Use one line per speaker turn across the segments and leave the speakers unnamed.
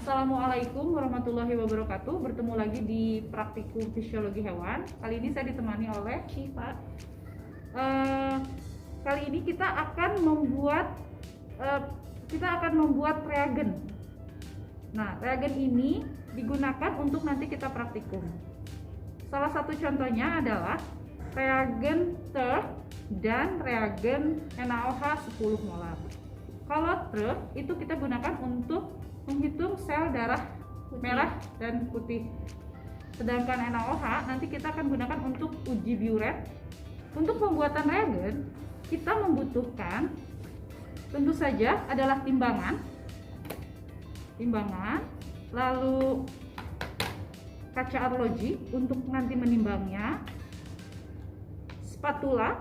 Assalamualaikum warahmatullahi wabarakatuh. Bertemu lagi di praktikum fisiologi hewan. Kali ini saya ditemani oleh Syifa. Kali ini kita akan membuat reagen. Nah, reagen ini digunakan untuk nanti kita praktikum. Salah satu contohnya adalah reagen TERT dan reagen NaOH 10 molar. Kalau TERT itu kita gunakan untuk menghitung sel darah merah dan putih. Sedangkan NaOH nanti kita akan gunakan untuk uji biuret. Untuk pembuatan reagen kita membutuhkan tentu saja adalah timbangan, lalu kaca arloji untuk nanti menimbangnya, spatula,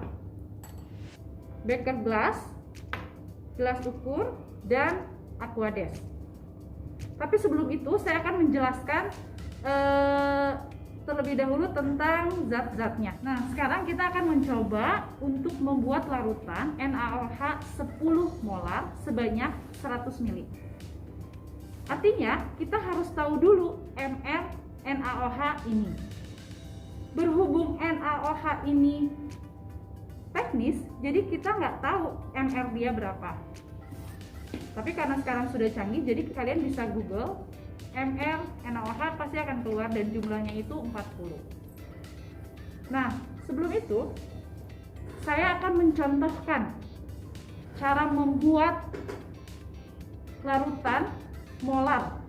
beker gelas ukur, dan aquades. Tapi sebelum itu saya akan menjelaskan terlebih dahulu tentang zat-zatnya. Nah, sekarang kita akan mencoba untuk membuat larutan NaOH 10 molar sebanyak 100 ml. Artinya kita harus tahu dulu mR NaOH ini. Berhubung NaOH ini teknis, jadi kita nggak tahu mR dia berapa. Tapi karena sekarang sudah canggih, jadi kalian bisa Google mR NaOH, pasti akan keluar dan jumlahnya itu 40. Nah, sebelum itu saya akan mencontohkan cara membuat larutan molar.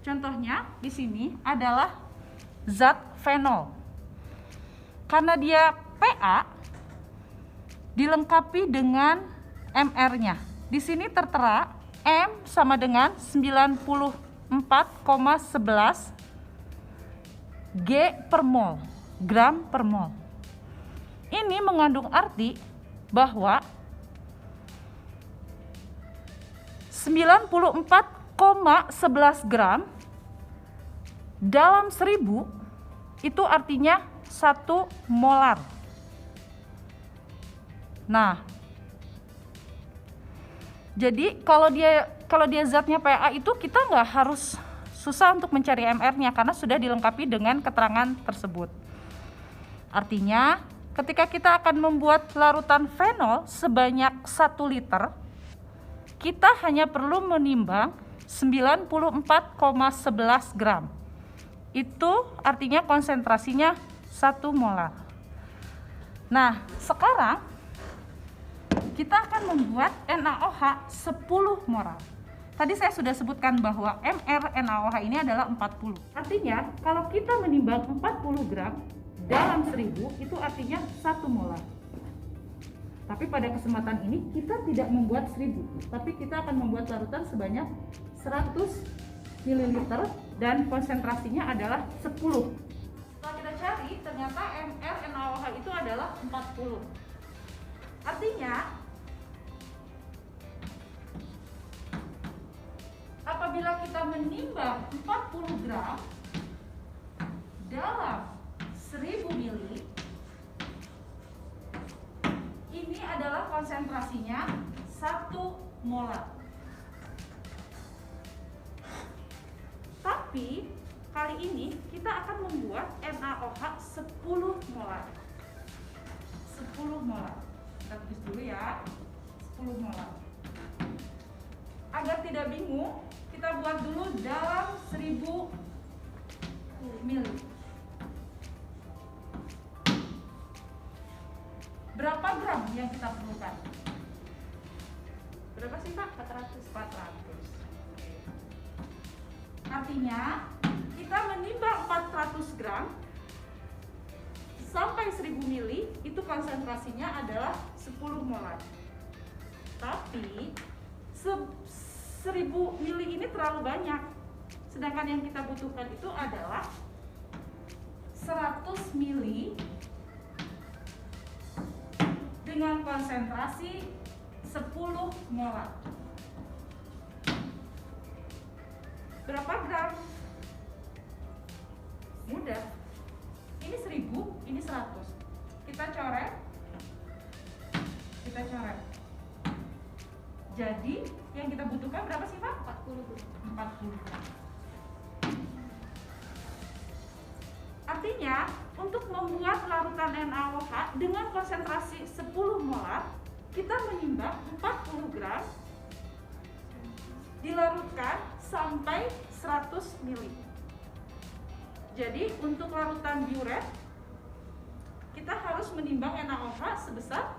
Contohnya di sini adalah zat fenol. Karena dia PA, dilengkapi dengan mR-nya. Di sini tertera M sama dengan 94,11 G per mol, gram per mol. Ini mengandung arti bahwa 94,11 gram dalam 1000 itu artinya 1 molar. Nah, jadi kalau dia zatnya PA itu kita nggak harus susah untuk mencari mR-nya karena sudah dilengkapi dengan keterangan tersebut. Artinya ketika kita akan membuat larutan fenol sebanyak 1 liter, kita hanya perlu menimbang 94,11 gram. Itu artinya konsentrasinya 1 molar. Nah, sekarang kita akan membuat NaOH 10 molar. Tadi saya sudah sebutkan bahwa mR NaOH ini adalah 40. Artinya kalau kita menimbang 40 gram dalam 1000 itu artinya 1 molar. Tapi pada kesempatan ini kita tidak membuat 1000, tapi kita akan membuat larutan sebanyak 100 ml dan konsentrasinya adalah 10. Setelah kita cari, ternyata mR NaOH itu adalah 40. Artinya apabila kita menimbang 40 gram dalam 1000 ml, ini adalah konsentrasinya 1 molar. Tapi kali ini kita akan membuat NaOH 10 molar. 10 molar. Kita tulis dulu ya, 10 molar. Agar tidak bingung, kita buat dulu dalam 1000 ml. Berapa gram yang kita perlukan? Berapa sih Pak? 400. Artinya kita menimbang 400 gram sampai 1000 ml itu konsentrasinya adalah 10 molar. Tapi 1000 ml ini terlalu banyak. Sedangkan yang kita butuhkan itu adalah 100 ml dengan konsentrasi 10 molar. Berapa gram? Mudah. Ini 1000, ini 100. Kita coret. Jadi yang kita butuhkan berapa sih Pak? 40 gram. Artinya, untuk membuat larutan NaOH dengan konsentrasi 10 molar, kita menimbang 40 gram dilarutkan sampai 100 ml. Jadi, untuk larutan biuret, kita harus menimbang NaOH sebesar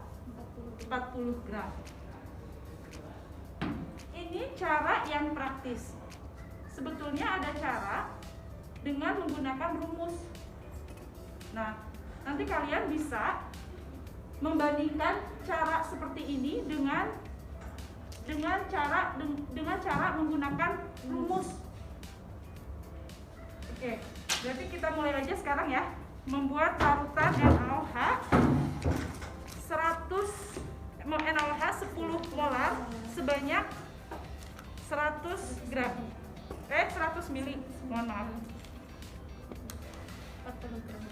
40 gram. Ini cara yang praktis. Sebetulnya ada cara dengan menggunakan rumus. Nah, nanti kalian bisa membandingkan cara seperti ini dengan cara menggunakan rumus. Oke, berarti kita mulai aja sekarang ya, membuat larutan NaOH 10 molar sebanyak 100 gram. 100 mili, mohon maaf. 40 gram.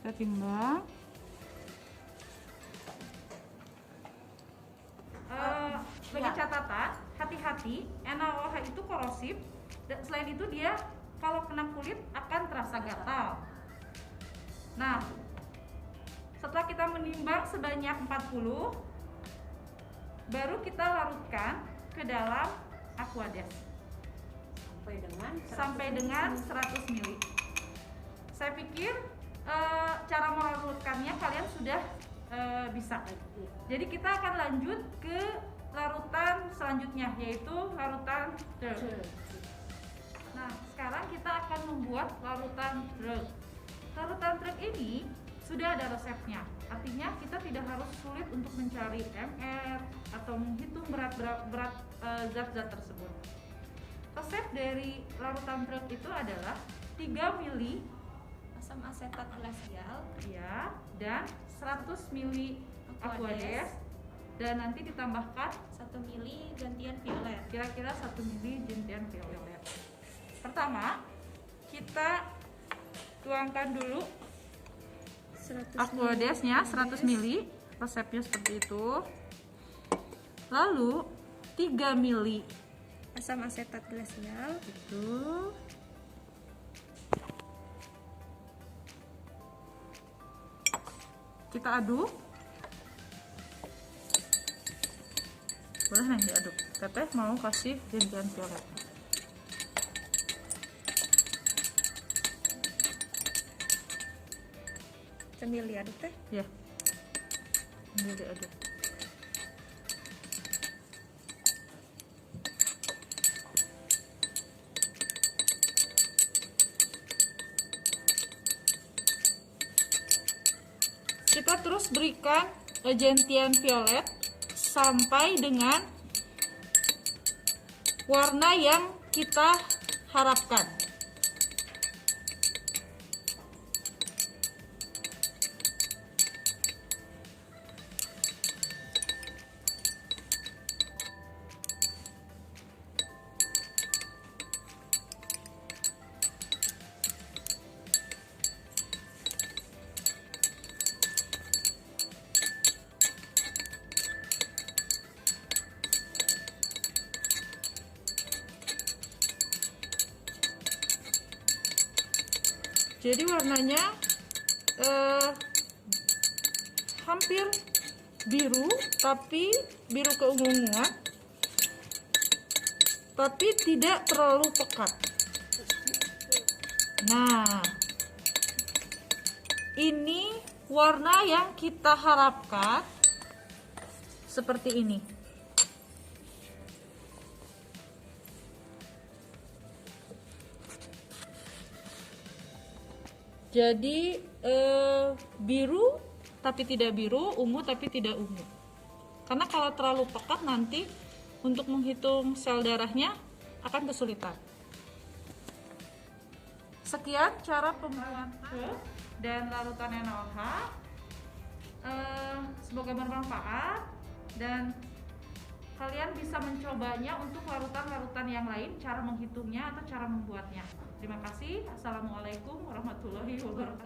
Kita timbang. Sebagai catatan, hati-hati, NaOH itu korosif. Dan selain itu dia kalau kena kulit akan terasa gatal. Nah, setelah kita menimbang sebanyak 40, baru kita larutkan ke dalam Aquades sampai dengan 100 ml. Saya pikir cara melarutkannya kalian sudah bisa. Jadi kita akan lanjut ke larutan selanjutnya, yaitu larutan drug. Nah, sekarang kita akan membuat larutan drug. Larutan drug ini sudah ada resepnya. Artinya kita tidak harus sulit untuk mencari mr atau menghitung berat zat-zat tersebut. Resep dari larutan drug itu adalah 3 ml
asam asetat glasial
ya, dan 100 ml Aquades, dan nanti ditambahkan
1 mili gantian violet.
Kira-kira 1 mili gentian violet. Pertama, kita tuangkan dulu Aquadesnya 100 ml, resepnya seperti itu. Lalu 3 ml
asam asetat glasial
itu. Kita aduk. Boleh nih diaduk. Teteh mau kasih gentian violet.
sambil diaduk teh.
Ya, sambil diaduk. Kita terus berikan gentian violet sampai dengan warna yang kita harapkan. Jadi warnanya hampir biru, tapi biru keunguan, tapi tidak terlalu pekat. Nah, ini warna yang kita harapkan seperti ini. Jadi biru tapi tidak biru, ungu tapi tidak ungu. Karena kalau terlalu pekat nanti untuk menghitung sel darahnya akan kesulitan. Sekian cara pembuatan dan larutan NaOH. Semoga bermanfaat dan kalian bisa mencobanya untuk larutan-larutan yang lain, cara menghitungnya atau cara membuatnya. Terima kasih. Assalamualaikum warahmatullahi wabarakatuh.